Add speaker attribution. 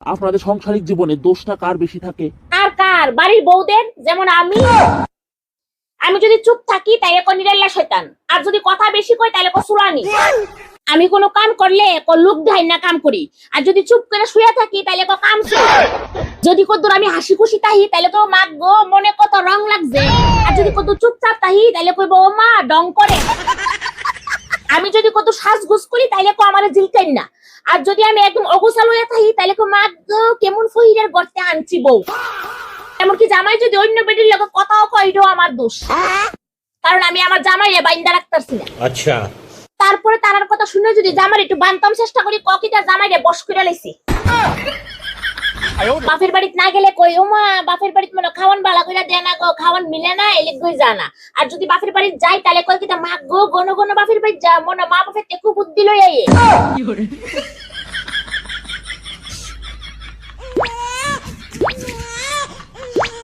Speaker 1: আপনাদের সাংসারিক জীবনে দোষটা কার বেশি থাকে?
Speaker 2: আর কার? বাড়ির বউদের। যেমন আমি যদি চুপ থাকি তাইলে কো নিরাল্লা শয়তান, আর যদি কথা বেশি কই তাইলে কো সুরানি। আমি কোনো কাম করলে কো লোক ধাই না কাম করি, আর যদি চুপ করে শুয়ে থাকি তাইলে কো কাম শুই। যদি কদ্দুর আমি হাসি খুশি তাহি তাইলে তো মা গো মনে কত রং লাগছে, আর যদি কদ্দুর চুপচাপ তাহি তাইলে কইবো ও মা ডং করে। আমি যদি কত সাজগোজ করি তাইলে কো আমারে জিলকাইন না, আর যদি আমি একদম অগোছাল হয়ে থাকি তাইলে কো মা গো কেমন ফহিরের গর্তে আনছি বউ। এমনকি জামাই যদি অন্য বেটির লগে কথাও কয় এটাও আমার দোষ, কারণ আমি আমার জামাইরে বাইন্দা রাখতাছি না।
Speaker 3: আচ্ছা,
Speaker 2: তারপরে তারার কথা শুনে যদি জামাই একটু বানতাম চেষ্টা করি ককিটা জামাইরে বশ করে লাইছি। বাপের বাড়িতে না গেলে কই ও মা বাপের বাড়িতে মনে খাওয়ান বালা কইরা দেয় না গো, খাওয়ান মিলে না এলে কই জানা। আর যদি বাপের বাড়িতে যাই তাহলে কই কিটা মা গো গন গন বাপের বাড়িতে যা মনে মা বাপের খুব বুদ্ধি লই আইয়ে।